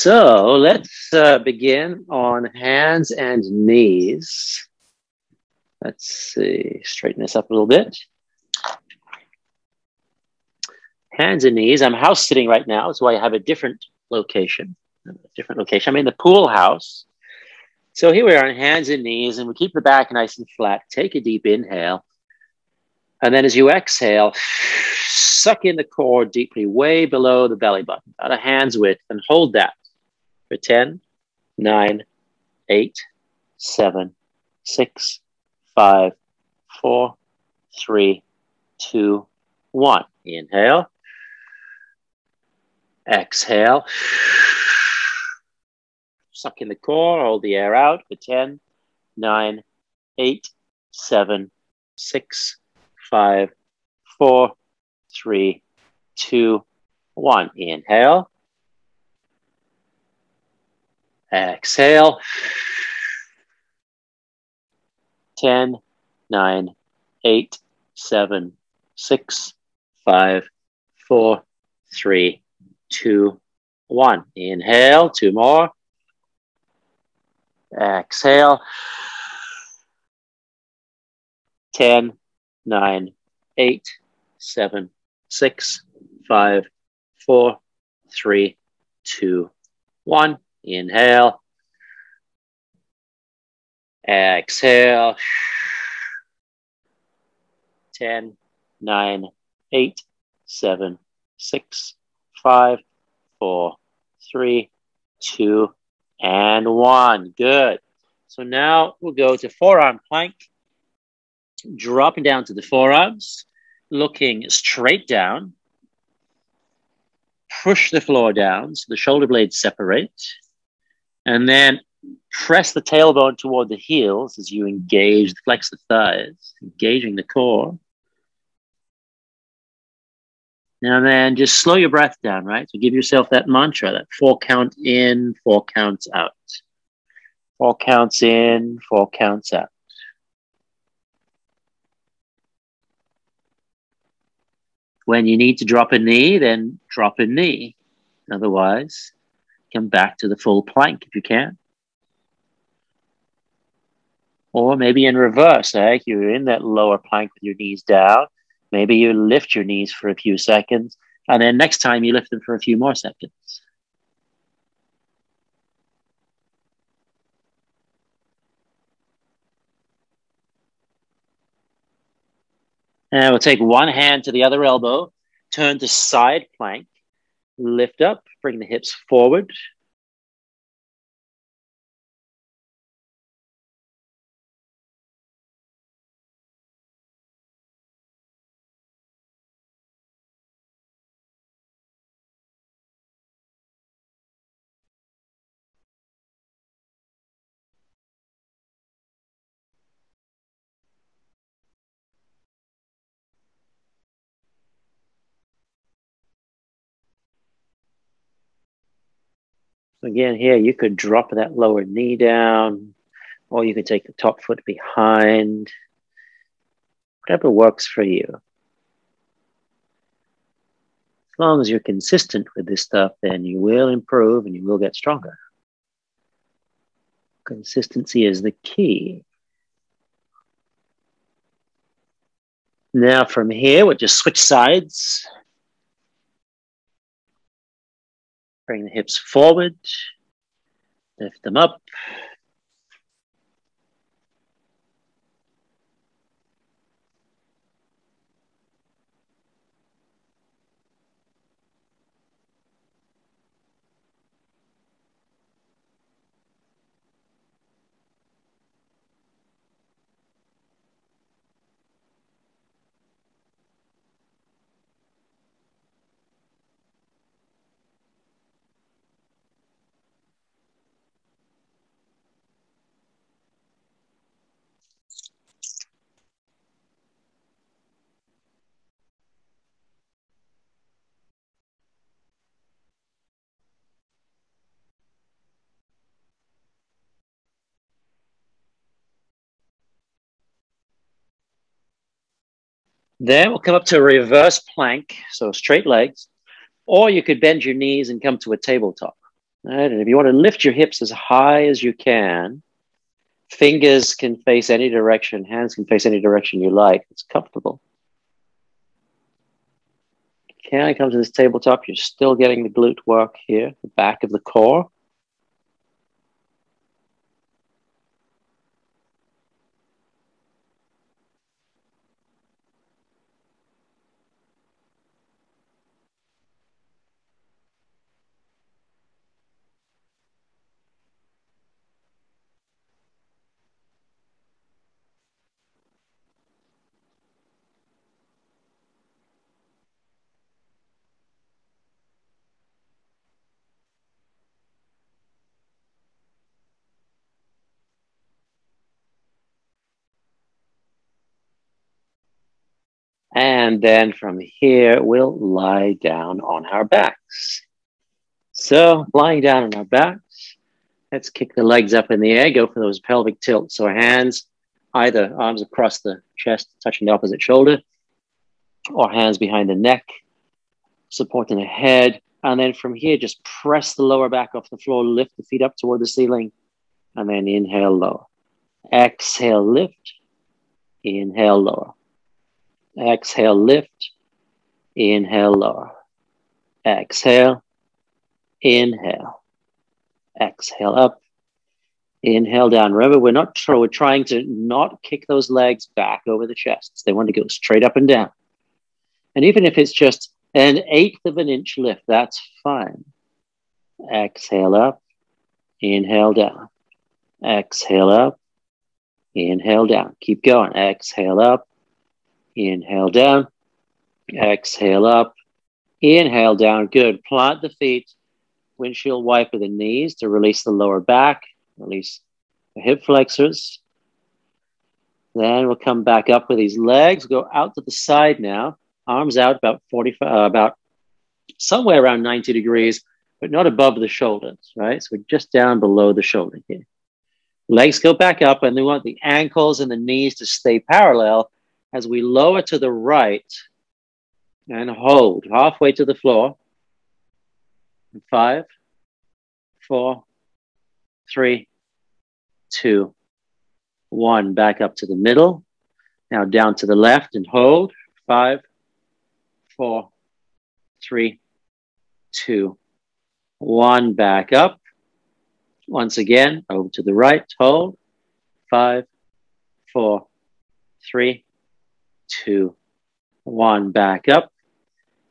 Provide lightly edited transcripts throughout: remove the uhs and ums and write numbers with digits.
So let's begin on hands and knees. Let's see, straighten this up a little bit. Hands and knees. I'm house sitting right now, so I have a different location. I'm in the pool house. So here we are on hands and knees, and we keep the back nice and flat. Take a deep inhale. And then as you exhale, suck in the core deeply, way below the belly button, about a hand's width, and hold that for 10, 9, 8, 7, 6, 5, 4, 3, 2, 1. Inhale. Exhale. Suck in the core, hold the air out for 10, 9, 8, 7, 6, 5, 4, 3, 2, 1. Inhale. Exhale. 10, 9, 8, 7, 6, 5, 4, 3, 2, 1. Inhale. Two more. Exhale. 10, 9, 8, 7, 6, 5, 4, 3, 2, 1. Inhale. Exhale. 10, 9, 8, 7, 6, 5, 4, 3, 2, and 1. Good. So now we'll go to forearm plank. Dropping down to the forearms, looking straight down. Push the floor down so the shoulder blades separate. And then press the tailbone toward the heels as you engage, flex the thighs, engaging the core. And then just slow your breath down, right? So give yourself that mantra, that 4 count in, 4 counts out. 4 counts in, 4 counts out. When you need to drop a knee, then drop a knee. Otherwise, come back to the full plank if you can. Or maybe in reverse, you're in that lower plank with your knees down. Maybe you lift your knees for a few seconds, and then next time you lift them for a few more seconds. And we'll take one hand to the other elbow, turn to side plank, lift up, bring the hips forward. Again, here you could drop that lower knee down, or you could take the top foot behind. Whatever works for you. As long as you're consistent with this stuff, then you will improve and you will get stronger. Consistency is the key. Now from here, we'll just switch sides. Bring the hips forward, lift them up. Then we'll come up to a reverse plank, so straight legs, or you could bend your knees and come to a tabletop. Right? And if you want to lift your hips as high as you can, fingers can face any direction, hands can face any direction you like. It's comfortable. Can I come to this tabletop? You're still getting the glute work here, the back of the core. And then from here, we'll lie down on our backs. So lying down on our backs, let's kick the legs up in the air, go for those pelvic tilts. So hands, either arms across the chest, touching the opposite shoulder, or hands behind the neck, supporting the head. And then from here, just press the lower back off the floor, lift the feet up toward the ceiling, and then inhale, lower. Exhale, lift, inhale, lower. Exhale, lift, inhale, lower. Exhale, inhale. Exhale, up, inhale, down. Remember, we're trying to not kick those legs back over the chest. They want to go straight up and down. And even if it's just an 1/8 of an inch lift, that's fine. Exhale, up, inhale, down. Exhale, up, inhale, down. Keep going. Exhale, up, inhale, down. Exhale, up, inhale, down. Good. Plant the feet. Windshield wiper the knees to release the lower back, release the hip flexors. Then we'll come back up with these legs, go out to the side now, arms out about 45, about somewhere around 90 degrees, but not above the shoulders, right? So we're just down below the shoulder here. Legs go back up, and we want the ankles and the knees to stay parallel as we lower to the right and hold halfway to the floor. 5, 4, 3, 2, 1. Back up to the middle. Now down to the left and hold. 5, 4, 3, 2, 1. Back up. Once again, over to the right. Hold. 5, 4, 3, 2, 1. Back up.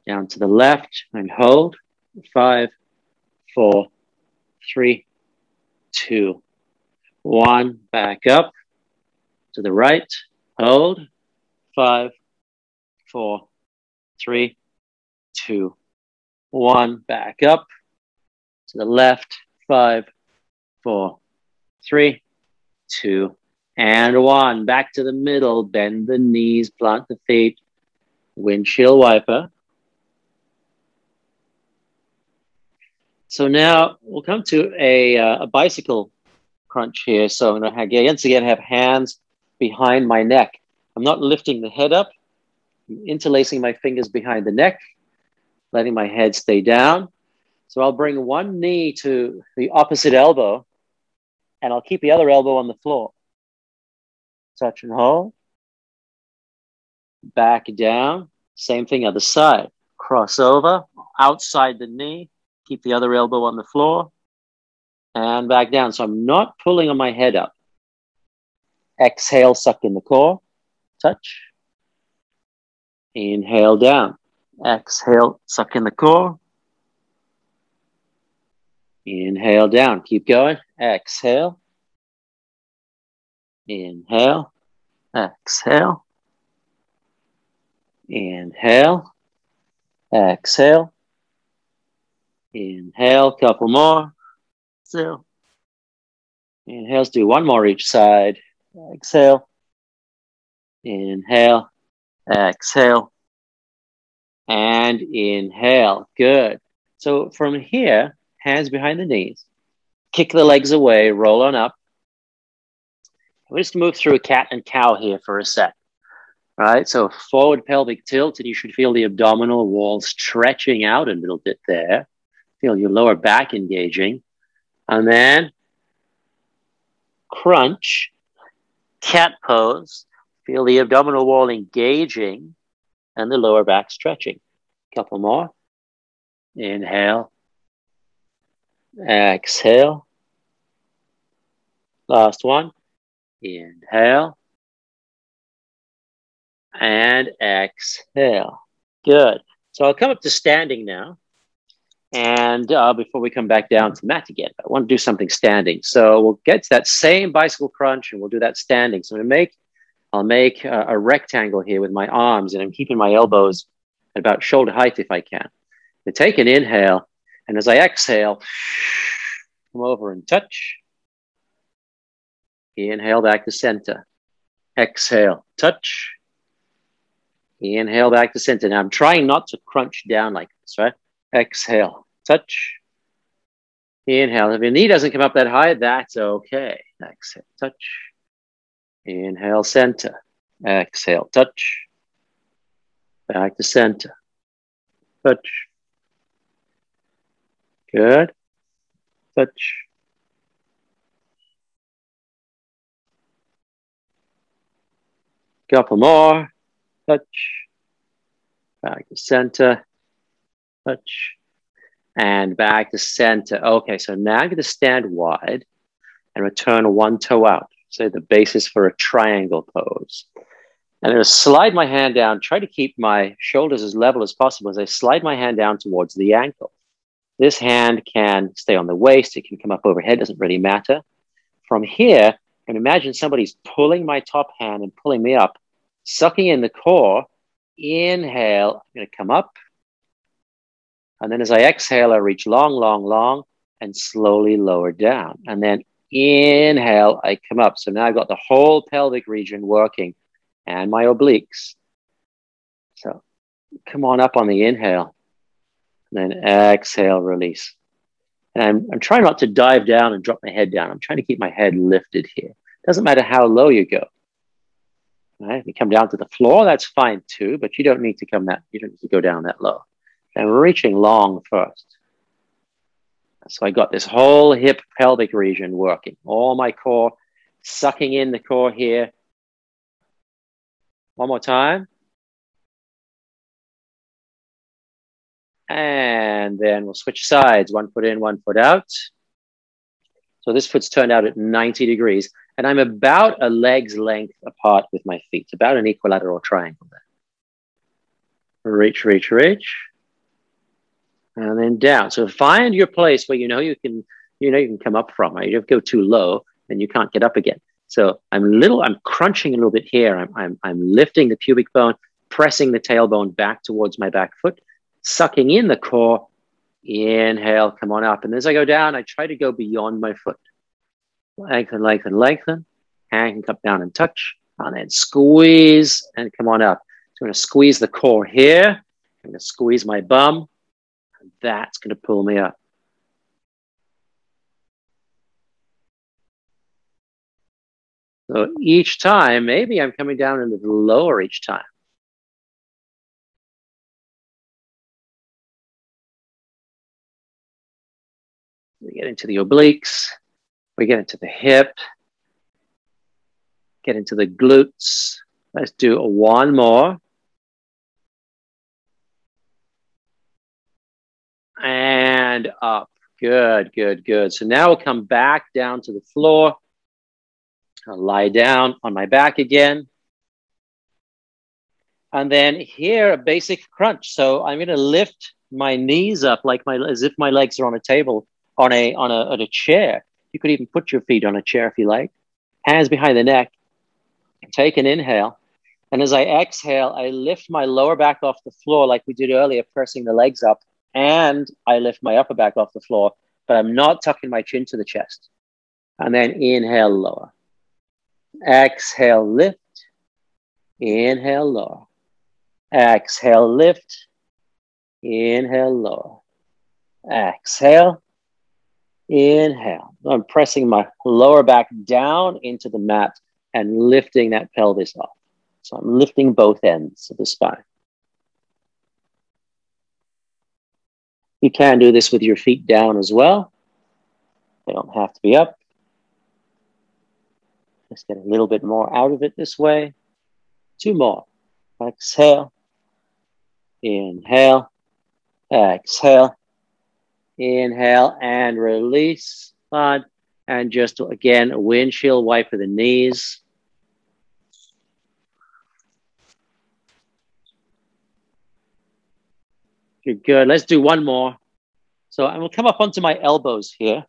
Down to the left and hold. 5, 4, 3, 2, 1. Back up to the right. Hold. 5, 4, 3, 2, 1. Back up to the left. 5, 4, 3, 2, and 1. Back to the middle. Bend the knees. Plant the feet. Windshield wiper. So now we'll come to a bicycle crunch here. So I'm going to once again have hands behind my neck. I'm not lifting the head up. I'm interlacing my fingers behind the neck, letting my head stay down. So I'll bring one knee to the opposite elbow, and I'll keep the other elbow on the floor. Touch and hold. Back down. Same thing, other side. Cross over, outside the knee. Keep the other elbow on the floor and back down. So I'm not pulling on my head up. Exhale, suck in the core. Touch. Inhale down. Exhale, suck in the core. Inhale down. Keep going. Exhale. Inhale. Exhale. Inhale. Exhale. Inhale, couple more. Exhale. Inhale, let's do one more each side. Exhale. Inhale. Exhale. And inhale. Good. So from here, hands behind the knees. Kick the legs away, roll on up. We'll just move through a cat and cow here for a sec. All right, so forward pelvic tilt, and you should feel the abdominal wall stretching out a little bit there. Feel your lower back engaging. And then crunch, cat pose. Feel the abdominal wall engaging and the lower back stretching. Couple more. Inhale. Exhale. Last one. Inhale. And exhale. Good. So I'll come up to standing now. And before we come back down to the mat again, I want to do something standing. So we'll get to that same bicycle crunch and we'll do that standing. So I'll make a rectangle here with my arms, and I'm keeping my elbows at about shoulder height if I can. I take an inhale, and as I exhale, come over and touch. Inhale back to center. Exhale, touch. Inhale back to center. Now I'm trying not to crunch down like this, right? Exhale, touch. Inhale. If your knee doesn't come up that high, that's okay. Exhale, touch. Inhale, center. Exhale, touch. Back to center. Touch. Good. Touch. Couple more. Touch. Back to center. Touch. And back to center. Okay, so now I'm going to stand wide and return one toe out. So the basis for a triangle pose. And I'm going to slide my hand down, try to keep my shoulders as level as possible as I slide my hand down towards the ankle. This hand can stay on the waist. It can come up overhead. Doesn't really matter. From here, I can imagine somebody's pulling my top hand and pulling me up, sucking in the core. Inhale. I'm going to come up. And then as I exhale, I reach long, long, long, and slowly lower down. And then inhale, I come up. So now I've got the whole pelvic region working and my obliques. So come on up on the inhale. And then exhale, release. And I'm trying not to dive down and drop my head down. I'm trying to keep my head lifted here. Doesn't matter how low you go. All right? If you come down to the floor, that's fine too, but you don't need to go down that low. And reaching long first. So I got this whole hip pelvic region working. All my core, sucking in the core here. One more time. And then we'll switch sides. One foot in, one foot out. So this foot's turned out at 90 degrees. And I'm about a leg's length apart with my feet. About an equilateral triangle there. Reach, reach, reach. And then down. So find your place where you can come up from. Right? You don't go too low, then you can't get up again. So I'm crunching a little bit here. I'm lifting the pubic bone, pressing the tailbone back towards my back foot, sucking in the core. Inhale, come on up. And as I go down, I try to go beyond my foot. Lengthen, lengthen, lengthen. Hand can come down and touch. And then squeeze and come on up. So I'm going to squeeze the core here. I'm going to squeeze my bum. And that's going to pull me up. So each time, maybe I'm coming down into the lower each time. We get into the obliques. We get into the hip. Get into the glutes. Let's do one more. And up. Good, good, good. So now we'll come back down to the floor. I'll lie down on my back again. And then here, a basic crunch. So I'm going to lift my knees up as if my legs are on a table, on a chair. You could even put your feet on a chair if you like. Hands behind the neck. Take an inhale. And as I exhale, I lift my lower back off the floor like we did earlier, pressing the legs up. And I lift my upper back off the floor, but I'm not tucking my chin to the chest. And then inhale, lower. Exhale, lift. Inhale, lower. Exhale, lift. Inhale, lower. Exhale. Inhale. I'm pressing my lower back down into the mat and lifting that pelvis off. So I'm lifting both ends of the spine. You can do this with your feet down as well. They don't have to be up. Just get a little bit more out of it this way. 2 more. Exhale. Inhale. Exhale. Inhale and release. And just again, a windshield wiper the knees. Good. Let's do one more. So I'm going to come up onto my elbows here.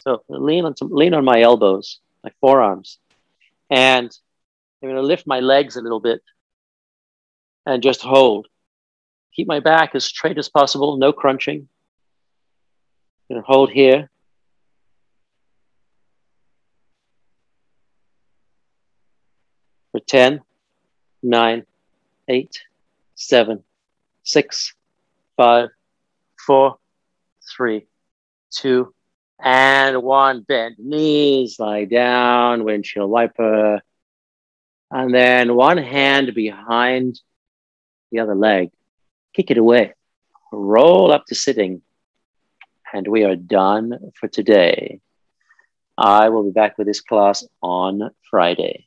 So lean on my elbows, my forearms. And I'm going to lift my legs a little bit and just hold. Keep my back as straight as possible, no crunching. I'm going to hold here. For 10, 9, 8, 7, 6, 5, 4, 3, 2, and 1. Bend knees, lie down, windshield wiper. And then one hand behind the other leg. Kick it away. Roll up to sitting. And we are done for today. I will be back with this class on Friday.